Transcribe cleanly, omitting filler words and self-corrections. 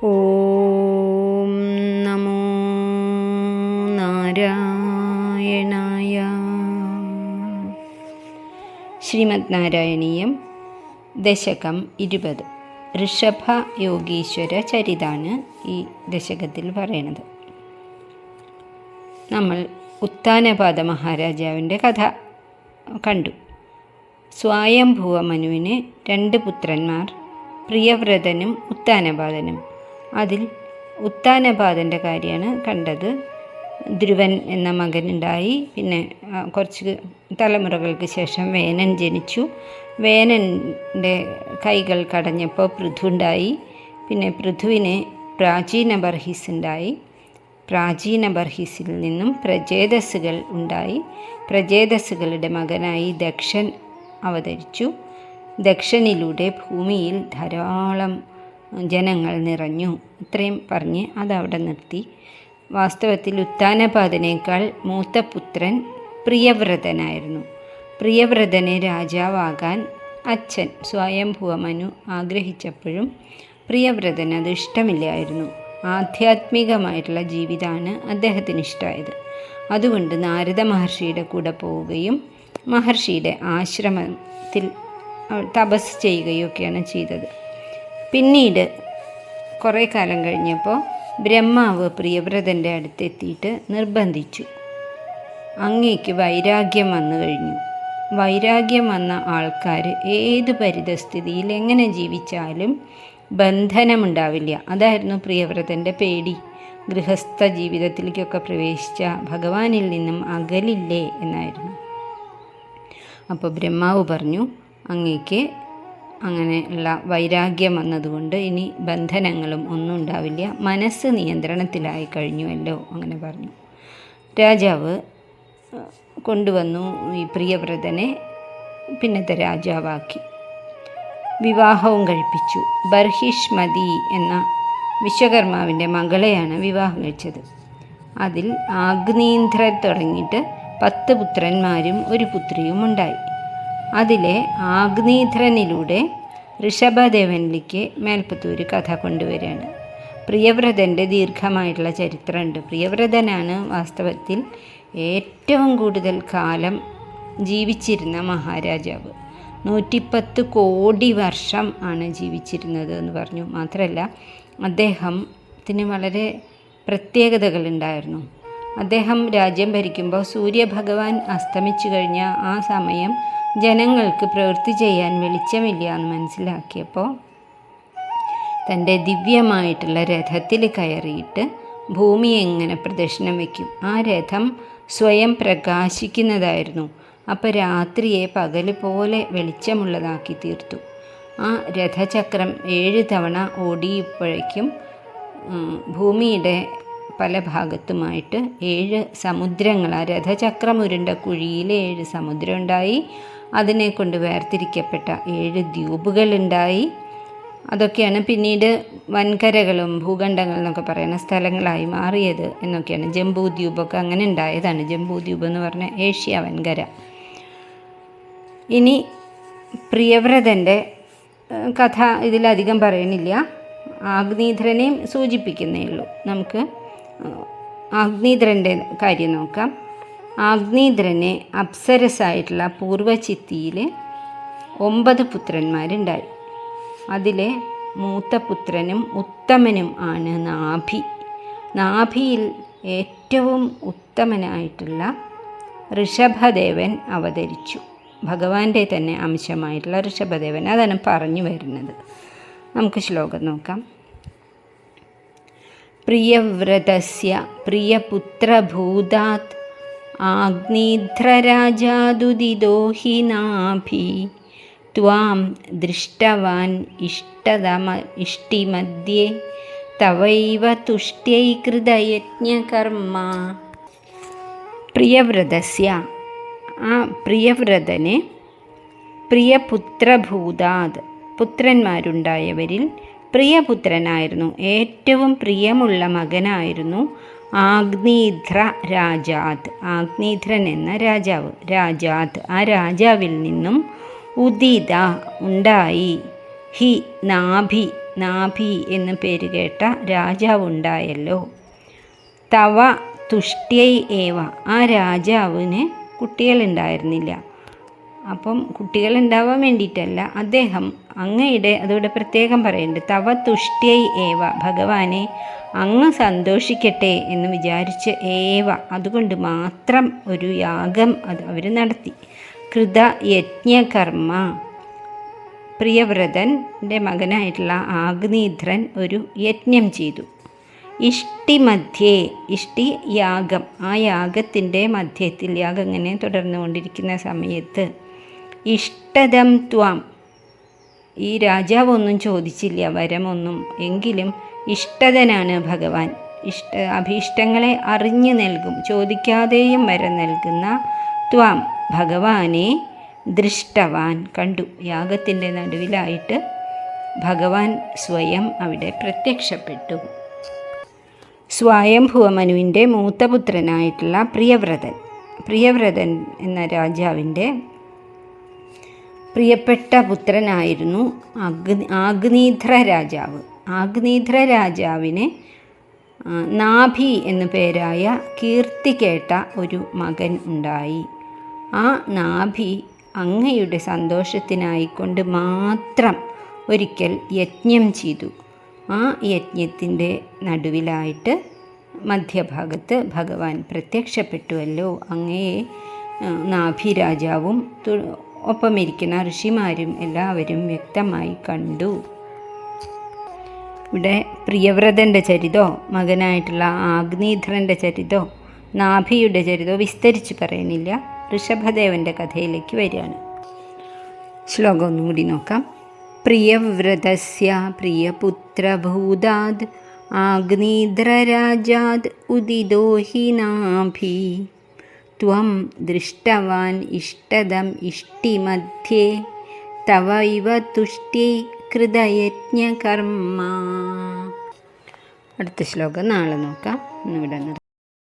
ഓം നമോ നാരായണായ. ശ്രീമദ് നാരായണീയം ദശകം 20 ഋഷഭ യോഗീശ്വര ചരിതാണ് ഈ ദശകത്തിൽ പറയണത്. നമ്മൾ ഉത്താനപാദ മഹാരാജാവിൻ്റെ കഥ കണ്ടു. സ്വയംഭുവ മനുവിന് 2 പുത്രന്മാർ, പ്രിയവ്രതനും ഉത്താനപാദനും. അതിൽ ഉത്താനപാദൻ്റെ കാര്യമാണ് കണ്ടത്. ധ്രുവൻ എന്ന മകനുണ്ടായി. പിന്നെ കുറച്ച് തലമുറകൾക്ക് ശേഷം വേനൻ ജനിച്ചു. വേനൻ്റെ കൈകൾ കടഞ്ഞപ്പോൾ പൃഥുണ്ടായി. പിന്നെ പൃഥുവിന് പ്രാചീന ബർഹിസ് ഉണ്ടായി. പ്രാചീന ബർഹിസിൽ നിന്നും പ്രചേതസ്സുകൾ ഉണ്ടായി. പ്രചേതസ്സുകളുടെ മകനായി ദക്ഷൻ അവതരിച്ചു. ദക്ഷനിലൂടെ ഭൂമിയിൽ ധാരാളം ജനങ്ങൾ നിറഞ്ഞു. ഇത്രയും പറഞ്ഞ് അതവിടെ നിർത്തി. വാസ്തവത്തിൽ ഉത്താനപാദനേക്കാൾ മൂത്ത പുത്രൻ പ്രിയവ്രതനായിരുന്നു. പ്രിയവ്രതനെ രാജാവാകാൻ അച്ഛൻ സ്വയംഭുവ മനു ആഗ്രഹിച്ചപ്പോഴും പ്രിയവ്രതന് അത് ഇഷ്ടമില്ലായിരുന്നു. ആധ്യാത്മികമായിട്ടുള്ള ജീവിതമാണ് അദ്ദേഹത്തിന് ഇഷ്ടമായത്. അതുകൊണ്ട് നാരദ മഹർഷിയുടെ കൂടെ പോവുകയും മഹർഷിയുടെ ആശ്രമത്തിൽ തപസ് ചെയ്യുകയൊക്കെയാണ് ചെയ്തത്. പിന്നീട് കുറേ കാലം കഴിഞ്ഞപ്പോൾ ബ്രഹ്മാവ് പ്രിയവ്രതൻ്റെ അടുത്തെത്തിയിട്ട് നിർബന്ധിച്ചു, അങ്ങേക്ക് വൈരാഗ്യം വന്നു കഴിഞ്ഞു. വൈരാഗ്യം വന്ന ആൾക്കാർ ഏത് പരിതസ്ഥിതിയിൽ എങ്ങനെ ജീവിച്ചാലും ബന്ധനമുണ്ടാവില്ല. അതായിരുന്നു പ്രിയവ്രതൻ്റെ പേടി. ഗൃഹസ്ഥ ജീവിതത്തിലേക്കൊക്കെ പ്രവേശിച്ച ഭഗവാനിൽ നിന്നും അകലില്ലേ എന്നായിരുന്നു. അപ്പോൾ ബ്രഹ്മാവ് പറഞ്ഞു, അങ്ങേക്ക് അങ്ങനെയുള്ള വൈരാഗ്യം വന്നതുകൊണ്ട് ഇനി ബന്ധനങ്ങളും ഒന്നും ഉണ്ടാവില്ല, മനസ്സ് നിയന്ത്രണത്തിലായി കഴിഞ്ഞുവല്ലോ, അങ്ങനെ പറഞ്ഞു. രാജാവ് കൊണ്ടുവന്നു ഈ പ്രിയവ്രതനെ, പിന്നത്തെ രാജാവാക്കി. വിവാഹവും കഴിപ്പിച്ചു. ബർഹിഷ്മതി എന്ന വിശ്വകർമാവിൻ്റെ മകളെയാണ് വിവാഹം കഴിച്ചത്. അതിൽ ആഗ്നീന്ദ്രർ തുടങ്ങിയിട്ട് 10 പുത്രന്മാരും 1 പുത്രിയും ഉണ്ടായി. അതിലെ ആഗ്നീധ്രനിലൂടെ ഋഷഭദേവനിലേക്ക് മേൽപ്പത്തൂർ കഥ കൊണ്ടുവരികയാണ്. പ്രിയവ്രതൻ്റെ ദീർഘമായിട്ടുള്ള ചരിത്രമുണ്ട്. പ്രിയവ്രതനാണ് വാസ്തവത്തിൽ ഏറ്റവും കൂടുതൽ കാലം ജീവിച്ചിരുന്ന മഹാരാജാവ്. 110 കോടി വർഷം ആണ് ജീവിച്ചിരുന്നത് എന്ന് പറഞ്ഞു. മാത്രമല്ല അദ്ദേഹത്തിന് വളരെ പ്രത്യേകതകളുണ്ടായിരുന്നു. അദ്ദേഹം രാജ്യം ഭരിക്കുമ്പോൾ സൂര്യഭഗവാൻ അസ്തമിച്ചു കഴിഞ്ഞ ആ സമയം ജനങ്ങൾക്ക് പ്രവൃത്തി ചെയ്യാൻ വെളിച്ചമില്ല എന്ന് മനസ്സിലാക്കിയപ്പോൾ തൻ്റെ ദിവ്യമായിട്ടുള്ള രഥത്തിൽ കയറിയിട്ട് ഭൂമിയെ എങ്ങനെ പ്രദക്ഷിണം വയ്ക്കും. ആ രഥം സ്വയം പ്രകാശിക്കുന്നതായിരുന്നു. അപ്പോൾ രാത്രിയെ പകൽ പോലെ വെളിച്ചമുള്ളതാക്കി തീർത്തു. ആ രഥചക്രം 7 തവണ ഓടിയപ്പോഴേക്കും ഭൂമിയുടെ പല ഭാഗത്തുമായിട്ട് 7 സമുദ്രങ്ങൾ, ആ രഥചക്രം ഉരുണ്ട കുഴിയിൽ 7 സമുദ്രം ഉണ്ടായി. അതിനെ കൊണ്ട് വേർതിരിക്കപ്പെട്ട 7 ദ്വീപുകളുണ്ടായി. അതൊക്കെയാണ് പിന്നീട് വൻകരകളും ഭൂഖണ്ഡങ്ങൾ എന്നൊക്കെ പറയുന്ന സ്ഥലങ്ങളായി മാറിയത് എന്നൊക്കെയാണ്. ജംബൂ ദ്വീപൊക്കെ അങ്ങനെ ഉണ്ടായതാണ്. ജംബൂ ദ്വീപ് എന്ന് പറഞ്ഞാൽ ഏഷ്യ വൻകര. ഇനി പ്രിയവ്രതൻ്റെ കഥ ഇതിലധികം പറയണില്ല. ആഗ്നീധ്രനെയും സൂചിപ്പിക്കുന്നേ ഉള്ളൂ. നമുക്ക് ആഗ്നീധ്രൻ്റെ കാര്യം നോക്കാം. ആഗ്നീധ്രന് അപ്സരസായിട്ടുള്ള പൂർവ്വചിത്തിയിൽ 9 പുത്രന്മാരുണ്ടായി. അതിലെ മൂത്ത പുത്രനും ഉത്തമനും ആണ് നാഭി. നാഭിയിൽ ഏറ്റവും ഉത്തമനായിട്ടുള്ള ഋഷഭദേവൻ അവതരിച്ചു. ഭഗവാന്റെ തന്നെ അംശമായിട്ടുള്ള ഋഷഭദേവൻ. അതാണ് പറഞ്ഞു വരുന്നത്. നമുക്ക് ശ്ലോകം നോക്കാം. പ്രിയവ്രതസ്യ പ്രിയപുത്രഭൂതാത് ആഗ്നീധ്രരാജാദുദിതോ ഹി നാഭി ത്വാം ദൃഷ്ടവാൻ ഇഷ്ടിമധ്യേ തവൈവ തുഷ്ട്യൈ കൃതയജ്ഞകർമ്മ. പ്രിയവ്രതസ്യ, ആ പ്രിയവ്രതന് പ്രിയപുത്രഭൂതാത്, പുത്രന്മാരുണ്ടായവരിൽ പ്രിയപുത്രനായിരുന്നു, ഏറ്റവും പ്രിയമുള്ള മകനായിരുന്നു ആഗ്നീധ്ര രാജാത്. ആഗ്നീധ്രൻ എന്ന രാജാവ്. രാജാത്, ആ രാജാവിൽ നിന്നും ഉദിത ഉണ്ടായി. ഹി നാഭി നാഭി എന്ന് പേരുകേട്ട രാജാവുണ്ടായല്ലോ. തവ തുഷ്ട്യൈ ഏവ, ആ രാജാവിന് കുട്ടികളുണ്ടായിരുന്നില്ല. അപ്പം കുട്ടികളുണ്ടാവാൻ വേണ്ടിയിട്ടല്ല, അദ്ദേഹം അങ്ങയുടെ, അതോടെ പ്രത്യേകം പറയുന്നുണ്ട്, തവ തുഷ്ട്യൈ ഏവ, ഭഗവാനെ അങ്ങ് സന്തോഷിക്കട്ടെ എന്ന് വിചാരിച്ച് ഏവ, അതുകൊണ്ട് മാത്രം ഒരു യാഗം അത് അവർ നടത്തി. കൃത യജ്ഞകർമ്മ, പ്രിയവ്രതൻ്റെ മകനായിട്ടുള്ള ആഗ്നീധ്രൻ ഒരു യജ്ഞം ചെയ്തു. ഇഷ്ടിമധ്യേ, ഇഷ്ടി യാഗം, ആ യാഗത്തിൻ്റെ മധ്യത്തിൽ, യാഗം ഇങ്ങനെ തുടർന്നുകൊണ്ടിരിക്കുന്ന സമയത്ത് ഇഷ്ടദം ത്വാം, ഈ രാജാവ് ഒന്നും ചോദിച്ചില്ല, വരമൊന്നും, എങ്കിലും ഇഷ്ടതനാണ് ഭഗവാൻ. അഭീഷ്ടങ്ങളെ അറിഞ്ഞു നൽകും, ചോദിക്കാതെയും വരം നൽകുന്ന ത്വാം, ഭഗവാനെ ദൃഷ്ടവാൻ, കണ്ടു. യാഗത്തിൻ്റെ നടുവിലായിട്ട് ഭഗവാൻ സ്വയം അവിടെ പ്രത്യക്ഷപ്പെട്ടു. സ്വയംഭുവമനുവിൻ്റെ മൂത്തപുത്രനായിട്ടുള്ള പ്രിയവ്രതൻ എന്ന രാജാവിൻ്റെ പ്രിയപ്പെട്ട പുത്രനായിരുന്നു ആഗ്നീധ്ര രാജാവ്. ആഗ്നീധ്ര രാജാവിന് നാഭി എന്നു പേരായ കീർത്തി കേട്ട ഒരു മകൻ ഉണ്ടായി. ആ നാഭി അങ്ങയുടെ സന്തോഷത്തിനായിക്കൊണ്ട് മാത്രം ഒരിക്കൽ യജ്ഞം ചെയ്തു. ആ യജ്ഞത്തിൻ്റെ നടുവിലായിട്ട് മധ്യഭാഗത്ത് ഭഗവാൻ പ്രത്യക്ഷപ്പെട്ടുവല്ലോ. അങ്ങയെ നാഭി രാജാവും ഒപ്പമിരിക്കുന്ന ഋഷിമാരും എല്ലാവരും വ്യക്തമായി കണ്ടു. ഇവിടെ പ്രിയവ്രതൻ്റെ ചരിതോ മകനായിട്ടുള്ള ആഗ്നീധ്രൻ്റെ ചരിതോ നാഭിയുടെ ചരിതോ വിസ്തരിച്ച് പറയുന്നില്ല. ഋഷഭദേവൻ്റെ കഥയിലേക്ക് വരികയാണ്. ശ്ലോകം ഒന്നുകൂടി നോക്കാം. പ്രിയവ്രതസ്യ പ്രിയപുത്രഭൂതാദ് ആഗ്നീധ്രരാജാദ് ഉദിതോ ഹി നാഭി ത്വം ദൃഷ്ടവാൻ ഇഷ്ടദം ഇഷ്ടിമധ്യേ തവ ഇവ തുഷ്ട്യൈ കൃതയജ്ഞകർമ്മ. അടുത്ത ശ്ലോകം നാളെ നോക്കാം. ഇന്നിവിടെ